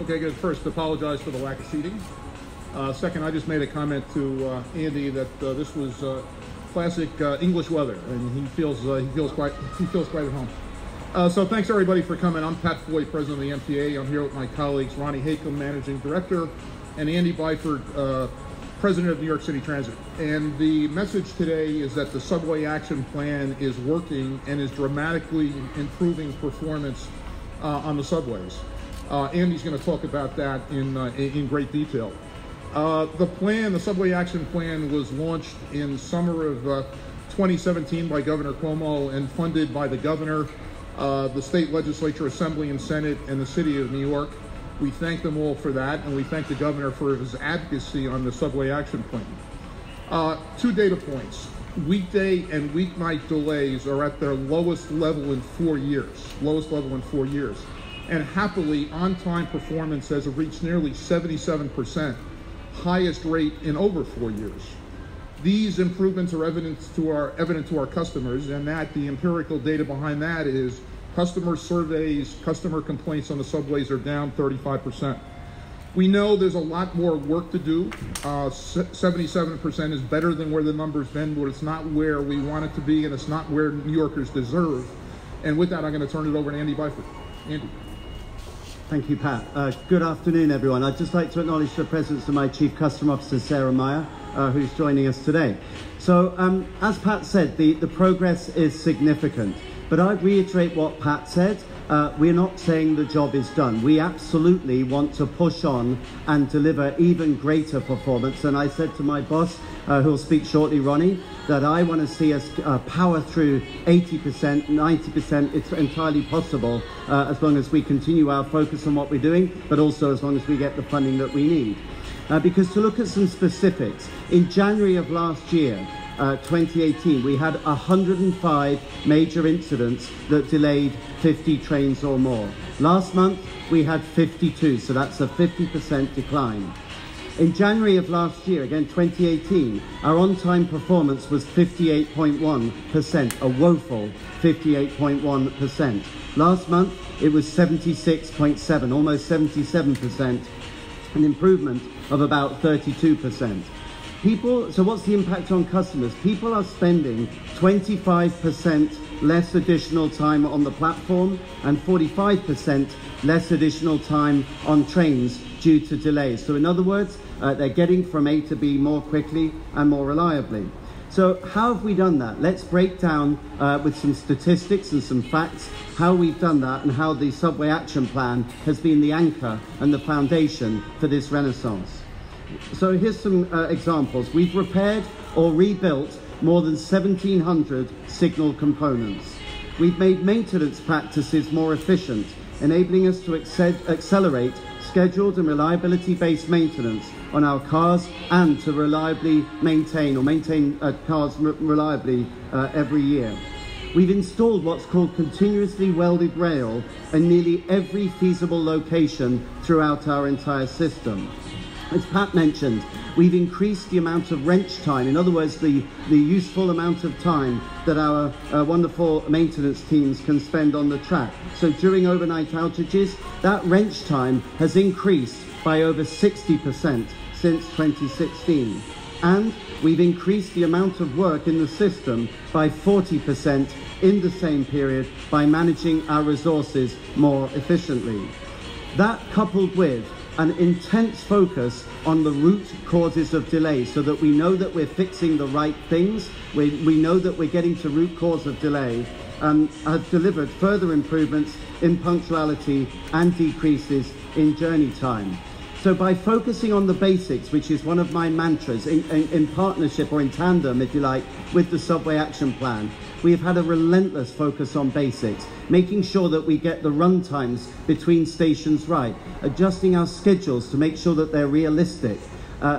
Okay, good. First, apologize for the lack of seating. Second, I just made a comment to Andy that this was classic English weather, and he feels quite at home. So thanks everybody for coming. I'm Pat Floyd, president of the MTA. I'm here with my colleagues Ronnie Hakem, managing director, and Andy Byford, president of New York City Transit. And the message today is that the subway action plan is working and is dramatically improving performance on the subways. Andy's going to talk about that in great detail. The subway action plan was launched in summer of 2017 by Governor Cuomo and funded by the governor, the state legislature, assembly and senate, and the city of New York. We thank them all for that, and we thank the governor for his advocacy on the subway action plan. 2 data points. Weekday and weeknight delays are at their lowest level in 4 years. And happily, on-time performance has reached nearly 77%, highest rate in over 4 years. These improvements are evident to our customers, and that the empirical data behind that is customer surveys, customer complaints on the subways are down 35%. We know there's a lot more work to do. 77% is better than where the number's been, but it's not where we want it to be, and it's not where New Yorkers deserve. And with that, I'm going to turn it over to Andy Byford. Andy. Thank you, Pat. Good afternoon, everyone. I'd just like to acknowledge the presence of my Chief Customer Officer, Sarah Meyer, who's joining us today. So, as Pat said, the progress is significant. But I'd reiterate what Pat said. We're not saying the job is done. We absolutely want to push on and deliver even greater performance. And I said to my boss, who'll speak shortly, Ronnie, that I want to see us power through 80%, 90%. It's entirely possible as long as we continue our focus on what we're doing, but also as long as we get the funding that we need. Because to look at some specifics, in January of last year, 2018, we had 105 major incidents that delayed 50 trains or more. Last month, we had 52, so that's a 50% decline. In January of last year, again 2018, our on-time performance was 58.1%, a woeful 58.1%. Last month, it was 76.7, almost 77%, an improvement of about 32%. So what's the impact on customers? People are spending 25% less additional time on the platform and 45% less additional time on trains due to delays. So in other words, they're getting from A to B more quickly and more reliably. So how have we done that? Let's break down with some statistics and some facts how we've done that and how the Subway Action Plan has been the anchor and the foundation for this renaissance. So here's some examples. We've repaired or rebuilt more than 1,700 signal components. We've made maintenance practices more efficient, enabling us to accelerate scheduled and reliability-based maintenance on our cars and to reliably maintain cars reliably every year. We've installed what's called continuously welded rail in nearly every feasible location throughout our entire system. As Pat mentioned, we've increased the amount of wrench time, in other words, the useful amount of time that our wonderful maintenance teams can spend on the track. So during overnight outages, that wrench time has increased by over 60% since 2016. And we've increased the amount of work in the system by 40% in the same period by managing our resources more efficiently. That, coupled with an intense focus on the root causes of delay, so that we know that we're fixing the right things, we know that we're getting to root cause of delay, has delivered further improvements in punctuality and decreases in journey time. So by focusing on the basics, which is one of my mantras, in partnership or in tandem, if you like, with the Subway Action Plan, we have had a relentless focus on basics, making sure that we get the run times between stations right, adjusting our schedules to make sure that they're realistic,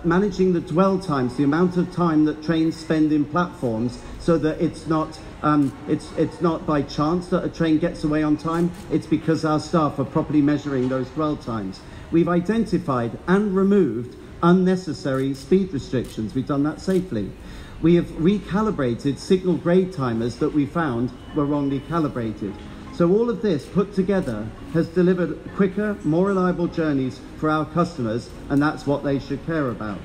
managing the dwell times, the amount of time that trains spend in platforms, so that it's not by chance that a train gets away on time, it's because our staff are properly measuring those dwell times. We've identified and removed unnecessary speed restrictions. We've done that safely. We have recalibrated signal grade timers that we found were wrongly calibrated. So all of this put together has delivered quicker, more reliable journeys for our customers, and that's what they should care about.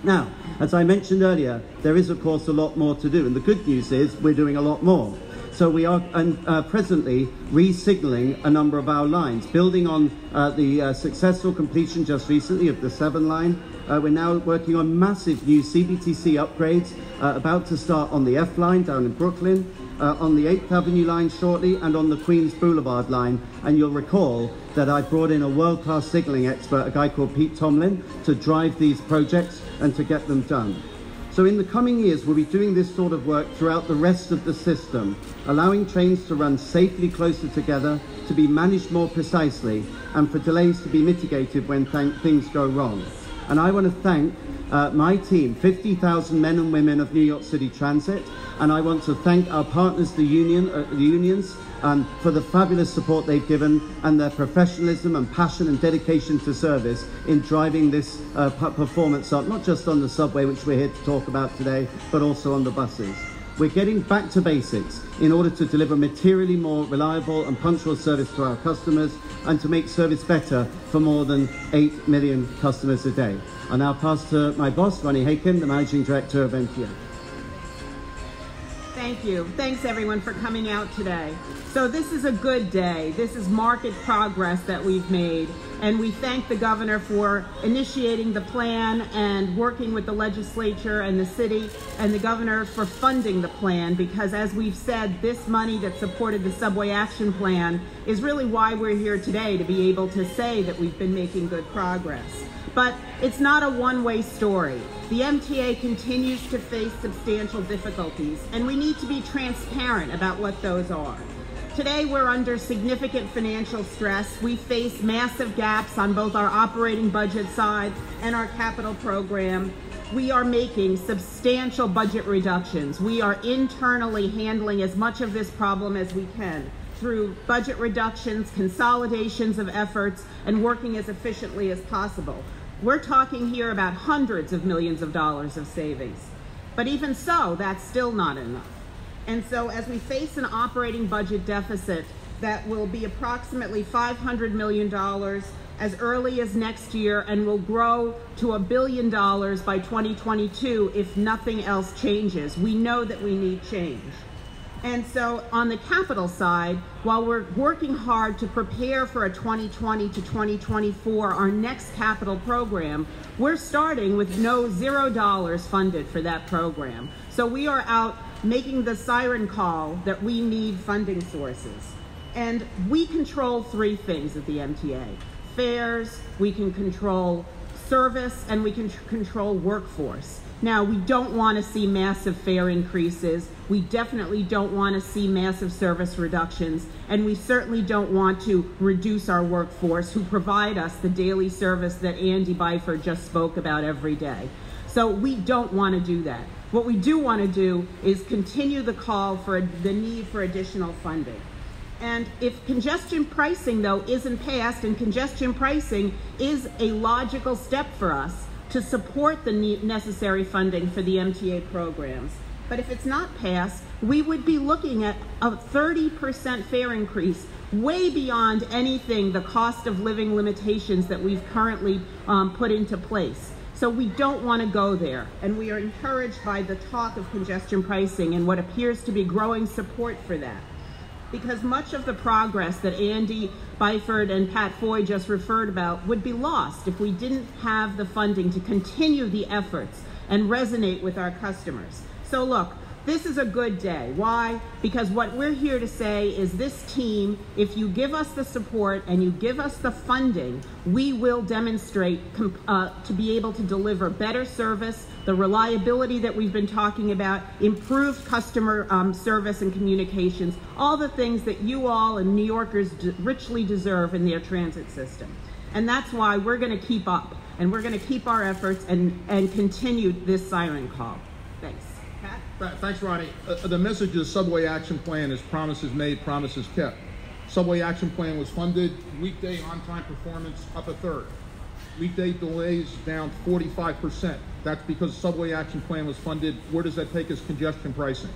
Now, as I mentioned earlier, there is of course a lot more to do, and the good news is we're doing a lot more. So we are presently re-signaling a number of our lines, building on the successful completion just recently of the 7 line. We're now working on massive new CBTC upgrades, about to start on the F line down in Brooklyn, on the 8th Avenue line shortly, and on the Queens Boulevard line. And you'll recall that I brought in a world-class signaling expert, a guy called Pete Tomlin, to drive these projects and to get them done. So in the coming years, we'll be doing this sort of work throughout the rest of the system, allowing trains to run safely closer together, to be managed more precisely, and for delays to be mitigated when things go wrong. And I want to thank my team, 50,000 men and women of New York City Transit, and I want to thank our partners, the unions, for the fabulous support they've given and their professionalism and passion and dedication to service in driving this performance up, not just on the subway, which we're here to talk about today, but also on the buses. We're getting back to basics in order to deliver materially more reliable and punctual service to our customers and to make service better for more than 8 million customers a day. I now pass to my boss, Ronnie Haken, the Managing Director of MTA. Thank you. Thanks everyone for coming out today. So this is a good day. This is market progress that we've made, and we thank the governor for initiating the plan and working with the legislature and the city, and the governor for funding the plan, because as we've said, this money that supported the Subway Action Plan is really why we're here today, to be able to say that we've been making good progress. But it's not a one-way story. The MTA continues to face substantial difficulties, and we need to be transparent about what those are. Today, we're under significant financial stress. We face massive gaps on both our operating budget side and our capital program. We are making substantial budget reductions. We are internally handling as much of this problem as we can through budget reductions, consolidations of efforts, and working as efficiently as possible. We're talking here about hundreds of millions of dollars of savings. But even so, that's still not enough. And so as we face an operating budget deficit that will be approximately $500 million as early as next year and will grow to $1 billion by 2022 if nothing else changes, we know that we need change. And so on the capital side, while we're working hard to prepare for a 2020 to 2024, our next capital program, we're starting with $0 funded for that program. So we are out making the siren call that we need funding sources. And we control 3 things at the MTA. Fares, we can control service, and we can control workforce. Now, we don't want to see massive fare increases. We definitely don't want to see massive service reductions. And we certainly don't want to reduce our workforce, who provide us the daily service that Andy Byford just spoke about every day. So we don't want to do that. What we do want to do is continue the call for the need for additional funding. And if congestion pricing, though, isn't passed, and congestion pricing is a logical step for us to support the necessary funding for the MTA programs. But if it's not passed, we would be looking at a 30% fare increase, way beyond anything the cost of living limitations that we've currently put into place. So we don't want to go there, and we are encouraged by the talk of congestion pricing and what appears to be growing support for that. Because much of the progress that Andy Byford and Pat Foy just referred about would be lost if we didn't have the funding to continue the efforts and resonate with our customers. So look, this is a good day. Why? Because what we're here to say is this team, if you give us the support and you give us the funding, we will demonstrate to be able to deliver better service, the reliability that we've been talking about, improved customer service and communications, all the things that you all and New Yorkers richly deserve in their transit system. And that's why we're going to keep up, and we're going to keep our efforts and continue this siren call. Thanks. Pat? Thanks, Ronnie. The message of the Subway Action Plan is promises made, promises kept. Subway Action Plan was funded, weekday on-time performance up 1/3. Weekday delays down 45%. That's because the Subway Action Plan was funded. Where does that take us? Congestion pricing.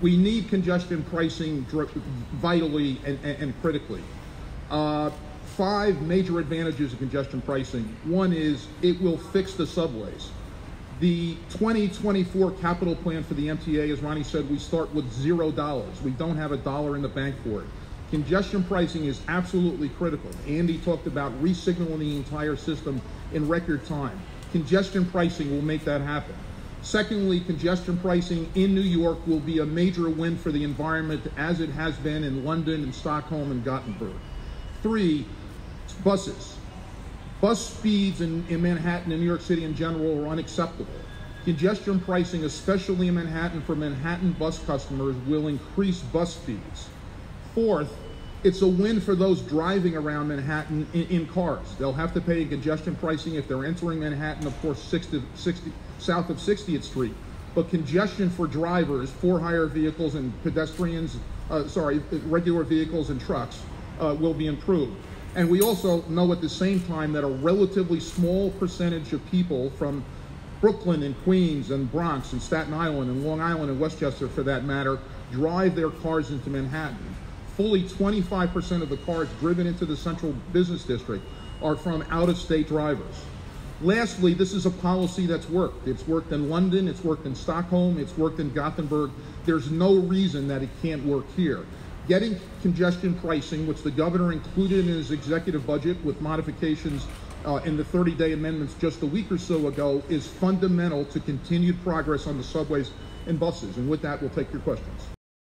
We need congestion pricing vitally and critically. 5 major advantages of congestion pricing. One is it will fix the subways. The 2024 capital plan for the MTA, as Ronnie said, we start with $0. We don't have $1 in the bank for it. Congestion pricing is absolutely critical. Andy talked about re-signaling the entire system in record time. Congestion pricing will make that happen. Secondly, congestion pricing in New York will be a major win for the environment, as it has been in London and Stockholm and Gothenburg. 3, buses. Bus speeds in Manhattan and New York City in general are unacceptable. Congestion pricing, especially in Manhattan for Manhattan bus customers, will increase bus speeds. 4th, it's a win for those driving around Manhattan in cars. They'll have to pay congestion pricing if they're entering Manhattan, of course, south of 60th Street. But congestion for drivers, for-hire vehicles and pedestrians, regular vehicles and trucks will be improved. And we also know at the same time that a relatively small percentage of people from Brooklyn and Queens and Bronx and Staten Island and Long Island and Westchester, for that matter, drive their cars into Manhattan. Fully 25% of the cars driven into the central business district are from out-of-state drivers. Lastly, this is a policy that's worked. It's worked in London, it's worked in Stockholm, it's worked in Gothenburg. There's no reason that it can't work here. Getting congestion pricing, which the governor included in his executive budget with modifications in the 30-day amendments just a week or so ago, is fundamental to continued progress on the subways and buses. And with that, we'll take your questions.